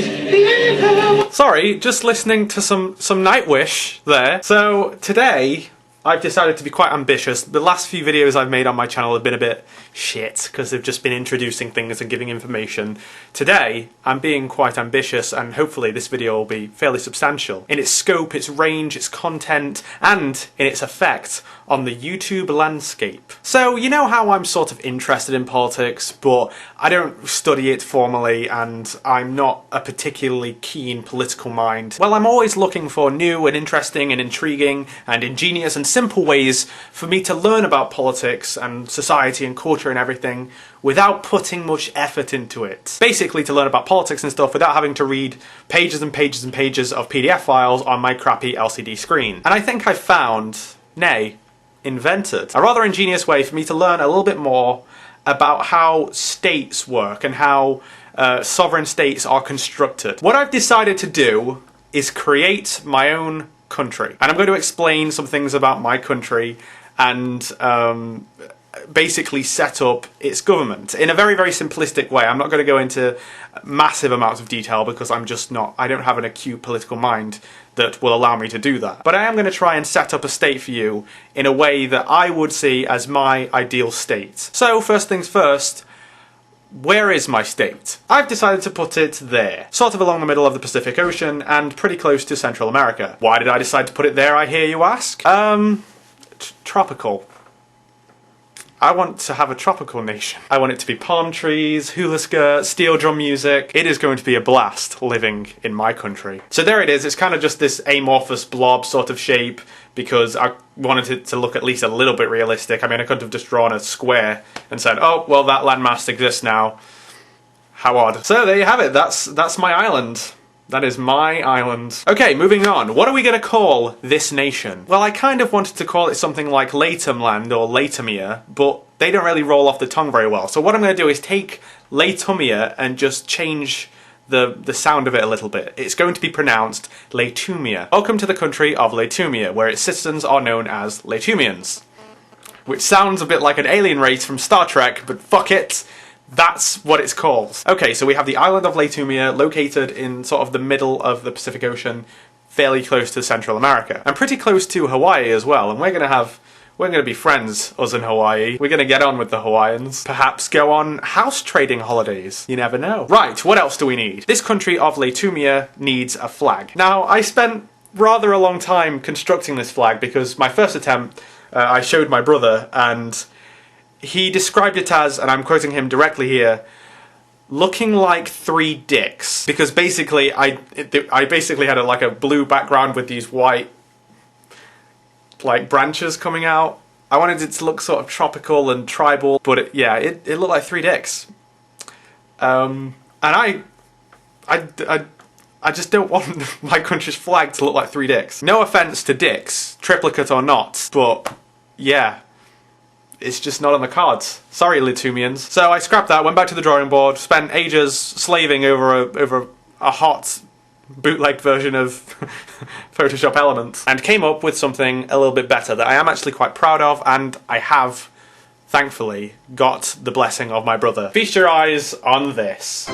LatumWay. Sorry, just listening to some Nightwish there. So today I've decided to be quite ambitious. The last few videos I've made on my channel have been a bit shit because they've just been introducing things and giving information. Today I'm being quite ambitious, and hopefully this video will be fairly substantial in its scope, its range, its content, and in its effect on the YouTube landscape. So you know how I'm sort of interested in politics, but I don't study it formally and I'm not a particularly keen political mind. Well, I'm always looking for new and interesting and intriguing and ingenious and simple ways for me to learn about politics and society and culture and everything without putting much effort into it. Basically to learn about politics and stuff without having to read pages and pages and pages of PDF files on my crappy LCD screen. And I think I found, nay, invented a rather ingenious way for me to learn a little bit more about how states work and how sovereign states are constructed. What I've decided to do is create my own country, and I'm going to explain some things about my country and basically set up its government in a very, very simplistic way. I'm not going to go into massive amounts of detail because I don't have an acute political mind that will allow me to do that. But I am going to try and set up a state for you in a way that I would see as my ideal state. So first things first, where is my state? I've decided to put it there, sort of along the middle of the Pacific Ocean and pretty close to Central America. Why did I decide to put it there, I hear you ask? Tropical. I want to have a tropical nation. I want it to be palm trees, hula skirts, steel drum music. It is going to be a blast living in my country. So there it is. It's kind of just this amorphous blob sort of shape because I wanted it to look at least a little bit realistic. I mean, I could have just drawn a square and said, oh, well, that landmass exists now. How odd. So there you have it. That's my island. That is my island. Okay, moving on. What are we going to call this nation? Well, I kind of wanted to call it something like Latumland or Latumia, but they don't really roll off the tongue very well. So what I'm going to do is take Latumia and just change the sound of it a little bit. It's going to be pronounced Latumia. Welcome to the country of Latumia, where its citizens are known as Latumians. Which sounds a bit like an alien race from Star Trek, but fuck it. That's what it's called. Okay, so we have the island of Latumia, located in sort of the middle of the Pacific Ocean, fairly close to Central America. And pretty close to Hawaii as well, and we're gonna be friends, us in Hawaii. We're gonna get on with the Hawaiians. Perhaps go on house trading holidays. You never know. Right, what else do we need? This country of Latumia needs a flag. Now, I spent rather a long time constructing this flag because my first attempt, I showed my brother, and he described it as, and I'm quoting him directly here, looking like three dicks. Because basically, I basically had like a blue background with these white, like, branches coming out. I wanted it to look sort of tropical and tribal, but it looked like three dicks. And I just don't want my country's flag to look like three dicks. No offense to dicks, triplicate or not, but yeah. It's just not on the cards. Sorry, Latumians. So I scrapped that, went back to the drawing board, spent ages slaving over a hot bootleg version of Photoshop Elements, and came up with something a little bit better that I am actually quite proud of, and I have, thankfully, got the blessing of my brother. Feast your eyes on this.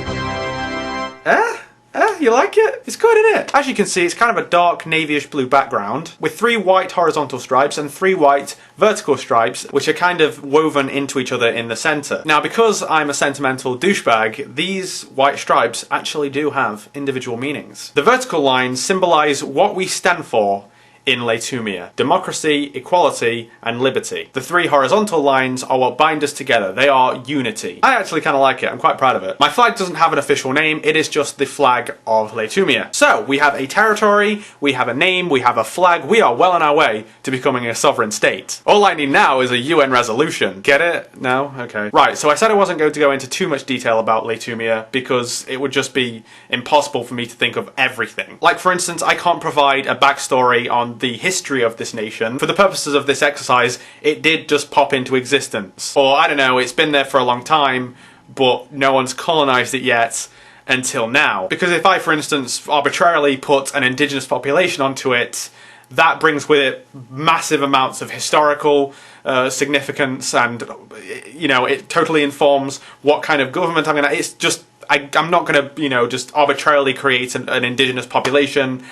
You like it? It's good, isn't it? As you can see, it's kind of a dark navyish blue background with 3 white horizontal stripes and 3 white vertical stripes, which are kind of woven into each other in the centre. Now, because I'm a sentimental douchebag, these white stripes actually do have individual meanings. The vertical lines symbolise what we stand for in Latumia: democracy, equality, and liberty. The 3 horizontal lines are what bind us together. They are unity. I actually kind of like it. I'm quite proud of it. My flag doesn't have an official name. It is just the flag of Latumia. So, we have a territory, we have a name, we have a flag. We are well on our way to becoming a sovereign state. All I need now is a UN resolution. Get it? No? Okay. Right, so I said I wasn't going to go into too much detail about Latumia because it would just be impossible for me to think of everything. Like, for instance, I can't provide a backstory on the history of this nation. For the purposes of this exercise, it did just pop into existence. Or, I don't know, it's been there for a long time, but no one's colonised it yet until now. Because if I, for instance, arbitrarily put an indigenous population onto it, that brings with it massive amounts of historical significance, and, you know, it totally informs what kind of government I'm gonna... It's just I'm not gonna, you know, just arbitrarily create an indigenous population.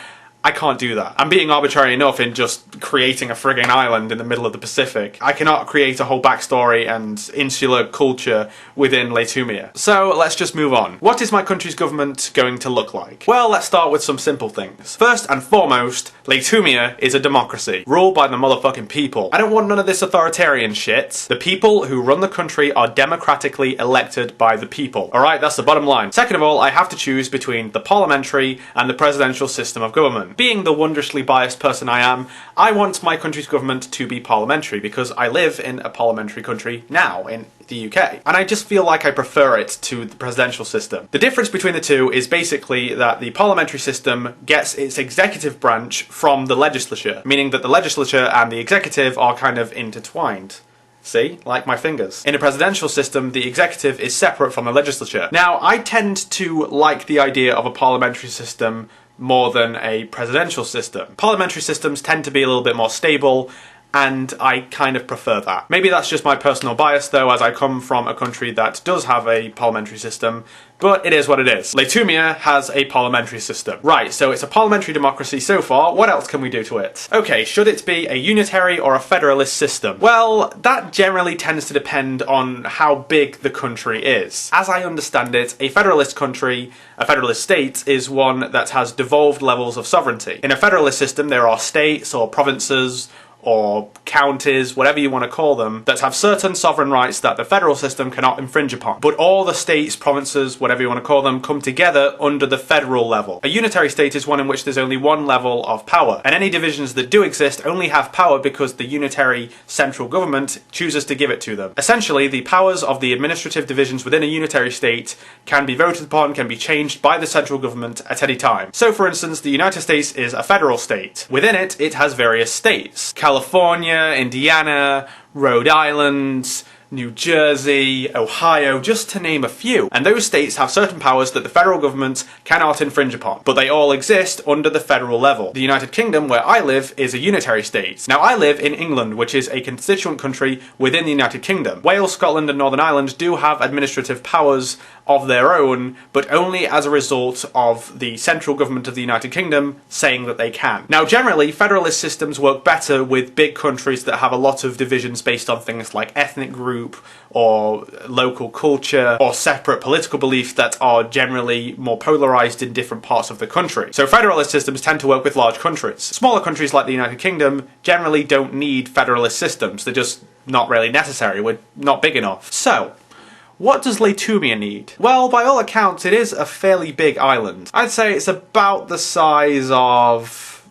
I can't do that. I'm being arbitrary enough in just creating a frigging island in the middle of the Pacific. I cannot create a whole backstory and insular culture within LatumWay. So let's just move on. What is my country's government going to look like? Well, let's start with some simple things. First and foremost, LatumWay is a democracy, ruled by the motherfucking people. I don't want none of this authoritarian shit. The people who run the country are democratically elected by the people. Alright, that's the bottom line. Second of all, I have to choose between the parliamentary and the presidential system of government. Being the wondrously biased person I am, I want my country's government to be parliamentary because I live in a parliamentary country now, in the UK. And I just feel like I prefer it to the presidential system. The difference between the two is basically that the parliamentary system gets its executive branch from the legislature, meaning that the legislature and the executive are kind of intertwined. See? Like my fingers. In a presidential system, the executive is separate from the legislature. Now, I tend to like the idea of a parliamentary system more than a presidential system. Parliamentary systems tend to be a little bit more stable, and I kind of prefer that. Maybe that's just my personal bias though, as I come from a country that does have a parliamentary system, but it is what it is. LatumWay has a parliamentary system. Right, so it's a parliamentary democracy so far. What else can we do to it? Okay, should it be a unitary or a federalist system? Well, that generally tends to depend on how big the country is. As I understand it, a federalist country, a federalist state, is one that has devolved levels of sovereignty. In a federalist system, there are states or provinces or counties, whatever you want to call them, that have certain sovereign rights that the federal system cannot infringe upon. But all the states, provinces, whatever you want to call them, come together under the federal level. A unitary state is one in which there's only one level of power, and any divisions that do exist only have power because the unitary central government chooses to give it to them. Essentially, the powers of the administrative divisions within a unitary state can be voted upon, can be changed by the central government at any time. So, for instance, the United States is a federal state. Within it, it has various states. California, Indiana, Rhode Island, New Jersey, Ohio, just to name a few. And those states have certain powers that the federal government cannot infringe upon, but they all exist under the federal level. The United Kingdom, where I live, is a unitary state. Now, I live in England, which is a constituent country within the United Kingdom. Wales, Scotland, and Northern Ireland do have administrative powers of their own, but only as a result of the central government of the United Kingdom saying that they can. Now, generally, federalist systems work better with big countries that have a lot of divisions based on things like ethnic group, or local culture, or separate political beliefs that are generally more polarised in different parts of the country. So federalist systems tend to work with large countries. Smaller countries like the United Kingdom generally don't need federalist systems. They're just not really necessary. We're not big enough. So, what does LatumWay need? Well, by all accounts, it is a fairly big island. I'd say it's about the size of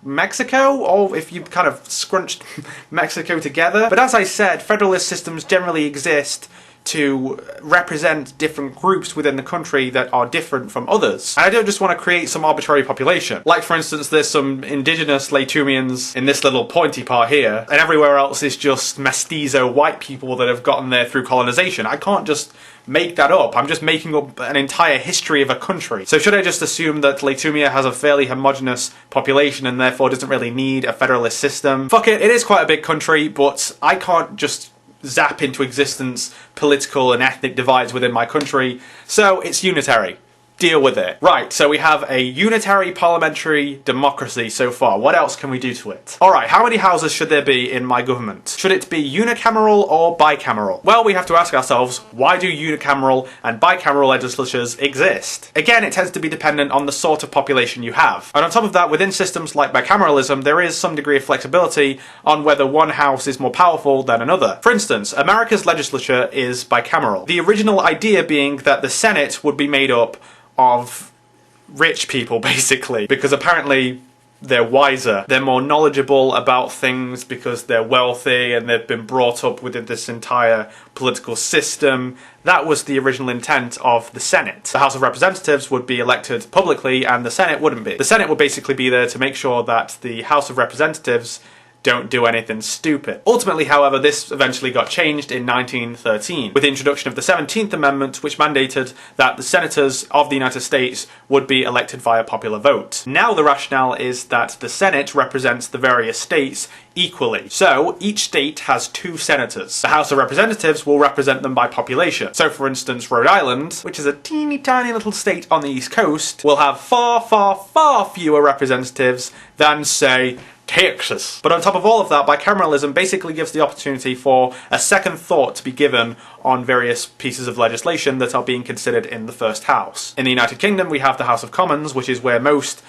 Mexico, or if you kind of scrunched Mexico together. But as I said, federalist systems generally exist to represent different groups within the country that are different from others. And I don't just want to create some arbitrary population. Like, for instance, there's some indigenous LatumWayans in this little pointy part here, and everywhere else is just mestizo white people that have gotten there through colonization. I can't just make that up. I'm just making up an entire history of a country. So should I just assume that LatumWay has a fairly homogenous population and therefore doesn't really need a federalist system? Fuck it, it is quite a big country, but I can't just zap into existence political and ethnic divides within my country, so it's unitary. Deal with it. Right, so we have a unitary parliamentary democracy so far. What else can we do to it? Alright, how many houses should there be in my government? Should it be unicameral or bicameral? Well, we have to ask ourselves, why do unicameral and bicameral legislatures exist? Again, it tends to be dependent on the sort of population you have. And on top of that, within systems like bicameralism, there is some degree of flexibility on whether one house is more powerful than another. For instance, America's legislature is bicameral. The original idea being that the Senate would be made up of rich people, basically, because apparently they're wiser, they're more knowledgeable about things because they're wealthy and they've been brought up within this entire political system. That was the original intent of the Senate. The House of Representatives would be elected publicly and the Senate wouldn't be. The Senate would basically be there to make sure that the House of Representatives don't do anything stupid. Ultimately, however, this eventually got changed in 1913 with the introduction of the 17th Amendment, which mandated that the senators of the United States would be elected via popular vote. Now the rationale is that the Senate represents the various states equally. So each state has 2 senators. The House of Representatives will represent them by population. So for instance, Rhode Island, which is a teeny tiny little state on the East Coast, will have far, far, far fewer representatives than, say, Texas. But on top of all of that, bicameralism basically gives the opportunity for a second thought to be given on various pieces of legislation that are being considered in the first house. In the United Kingdom, we have the House of Commons, which is where most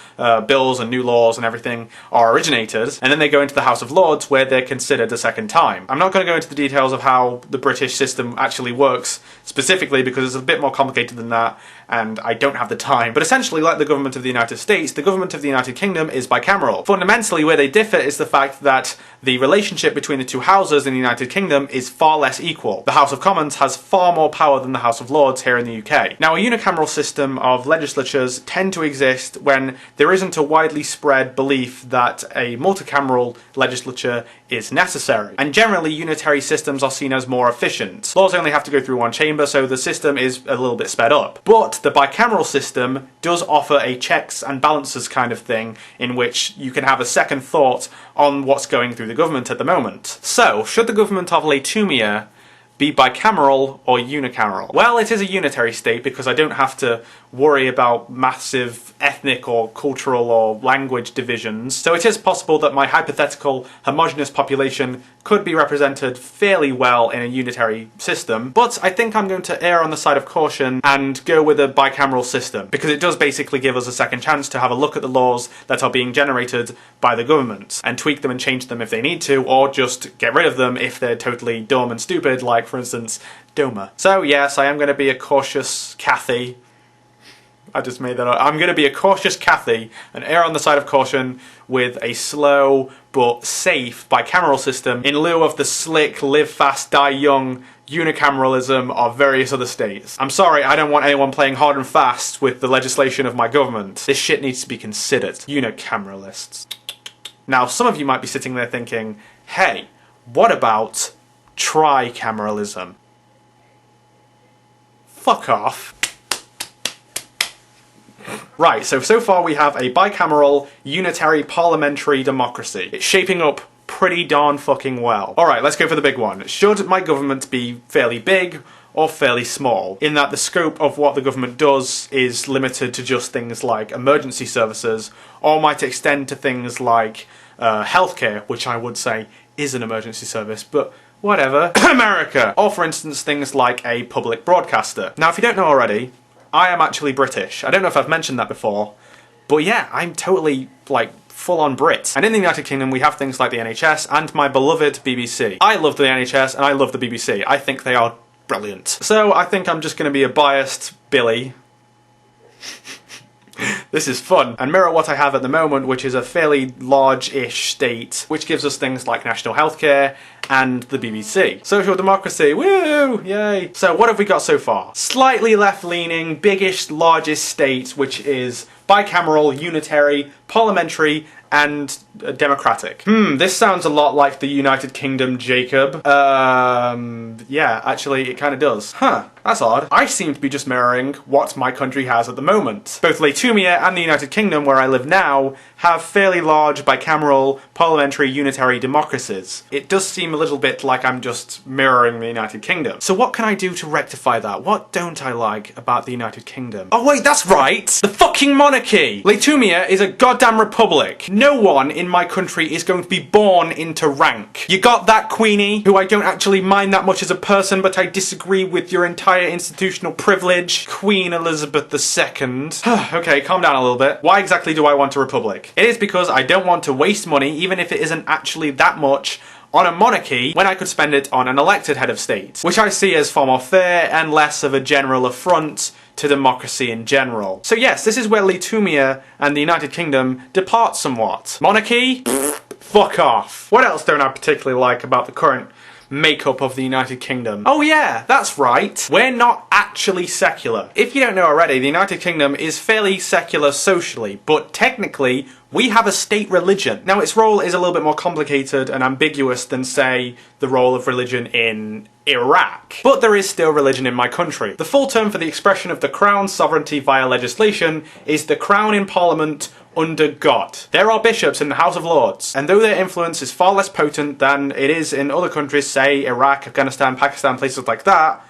bills and new laws and everything are originated, and then they go into the House of Lords, where they're considered a second time. I'm not going to go into the details of how the British system actually works specifically, because it's a bit more complicated than that, and I don't have the time. But essentially, like the government of the United States, the government of the United Kingdom is bicameral. Fundamentally, where they differ is the fact that the relationship between the 2 houses in the United Kingdom is far less equal. The House of Commons has far more power than the House of Lords here in the UK. Now, a unicameral system of legislatures tend to exist when there isn't a widely spread belief that a multicameral legislature is necessary. And generally, unitary systems are seen as more efficient. Laws only have to go through one chamber, so the system is a little bit sped up. But the bicameral system does offer a checks and balances kind of thing, in which you can have a second thought on what's going through the government at the moment. So, should the government of LatumWay be bicameral or unicameral? Well, it is a unitary state because I don't have to worry about massive ethnic or cultural or language divisions. So it is possible that my hypothetical homogeneous population could be represented fairly well in a unitary system, but I think I'm going to err on the side of caution and go with a bicameral system, because it does basically give us a second chance to have a look at the laws that are being generated by the government and tweak them and change them if they need to, or just get rid of them if they're totally dumb and stupid, like for instance DOMA. So yes, I am going to be a cautious Cathy. I just made that up. I'm going to be a cautious Cathy and err on the side of caution with a slow but safe bicameral system in lieu of the slick, live fast, die young unicameralism of various other states. I'm sorry, I don't want anyone playing hard and fast with the legislation of my government. This shit needs to be considered. Unicameralists. Now, some of you might be sitting there thinking, hey, what about tricameralism? Fuck off. Right, so far we have a bicameral, unitary parliamentary democracy. It's shaping up pretty darn fucking well. Alright, let's go for the big one. Should my government be fairly big or fairly small? In that the scope of what the government does is limited to just things like emergency services, or might extend to things like healthcare, which I would say is an emergency service, but whatever. America! Or for instance, things like a public broadcaster. Now, if you don't know already, I am actually British. I don't know if I've mentioned that before, but yeah, I'm totally, like, full-on Brit. And in the United Kingdom, we have things like the NHS and my beloved BBC. I love the NHS and I love the BBC. I think they are brilliant. So I think I'm just going to be a biased Billy. This is fun, and mirror what I have at the moment, which is a fairly large-ish state, which gives us things like national healthcare and the BBC. Social democracy, woo, yay! So what have we got so far? Slightly left-leaning, biggish, largest state, which is bicameral, unitary, parliamentary, and democratic. This sounds a lot like the United Kingdom, Jacob. Yeah, actually, it kind of does. Huh, that's odd. I seem to be just mirroring what my country has at the moment. Both LatumWay and the United Kingdom, where I live now, have fairly large bicameral, parliamentary, unitary democracies. It does seem a little bit like I'm just mirroring the United Kingdom. So what can I do to rectify that? What don't I like about the United Kingdom? Oh wait, that's right! The fucking monarchy! LatumWay is a goddamn republic. No one in my country is going to be born into rank. You got that, Queenie? Who I don't actually mind that much as a person, but I disagree with your entire institutional privilege. Queen Elizabeth II. Okay, calm down a little bit. Why exactly do I want a republic? It is because I don't want to waste money, even if it isn't actually that much, on a monarchy when I could spend it on an elected head of state, which I see as far more fair and less of a general affront to democracy in general. So yes, this is where LatumWay and the United Kingdom depart somewhat. Monarchy? Fuck off. What else don't I particularly like about the current makeup of the United Kingdom? Oh yeah, that's right. We're not actually secular. If you don't know already, the United Kingdom is fairly secular socially, but technically We have a state religion. Now, its role is a little bit more complicated and ambiguous than, say, the role of religion in Iraq. But there is still religion in my country. The full term for the expression of the Crown's sovereignty via legislation is the Crown in Parliament under God. There are bishops in the House of Lords, and though their influence is far less potent than it is in other countries, say Iraq, Afghanistan, Pakistan, places like that,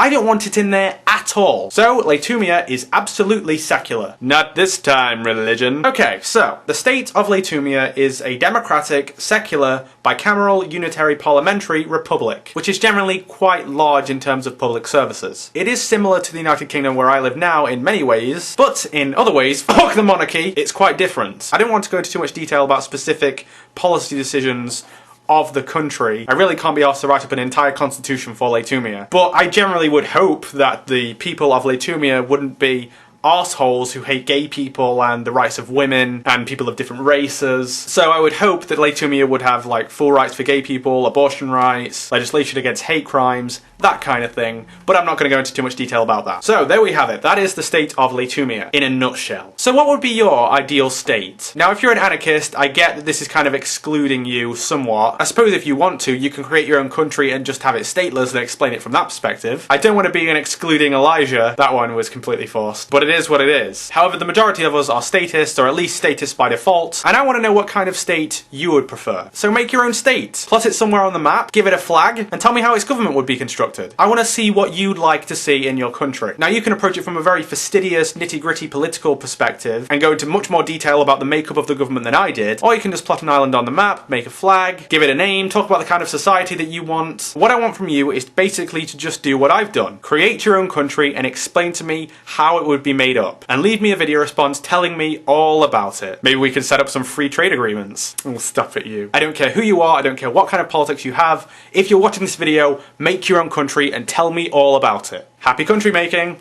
I don't want it in there at all. So, Latumia is absolutely secular. Not this time, religion. Okay, so, the state of Latumia is a democratic, secular, bicameral, unitary parliamentary republic, which is generally quite large in terms of public services. It is similar to the United Kingdom where I live now in many ways, but in other ways, fuck the monarchy, it's quite different. I don't want to go into too much detail about specific policy decisions of the country. I really can't be asked to write up an entire constitution for Latumia, but I generally would hope that the people of Latumia wouldn't be arseholes who hate gay people and the rights of women and people of different races. So I would hope that Latumia would have like full rights for gay people, abortion rights, legislation against hate crimes, that kind of thing, but I'm not going to go into too much detail about that. So there we have it. That is the state of Latumia in a nutshell. So what would be your ideal state? Now, if you're an anarchist, I get that this is kind of excluding you somewhat. I suppose if you want to, you can create your own country and just have it stateless and explain it from that perspective. I don't want to be an excluding Elijah. That one was completely forced, but it is what it is. However, the majority of us are statists, or at least statists by default, and I want to know what kind of state you would prefer. So make your own state. Plot it somewhere on the map, give it a flag, and tell me how its government would be constructed. I want to see what you'd like to see in your country. Now, you can approach it from a very fastidious, nitty-gritty political perspective and go into much more detail about the makeup of the government than I did, or you can just plot an island on the map, make a flag, give it a name, talk about the kind of society that you want. What I want from you is basically to just do what I've done. Create your own country and explain to me how it would be made up. And leave me a video response telling me all about it. Maybe we can set up some free trade agreements. Oh, stop it, you. I don't care who you are, I don't care what kind of politics you have. If you're watching this video, make your own country and tell me all about it. Happy country making!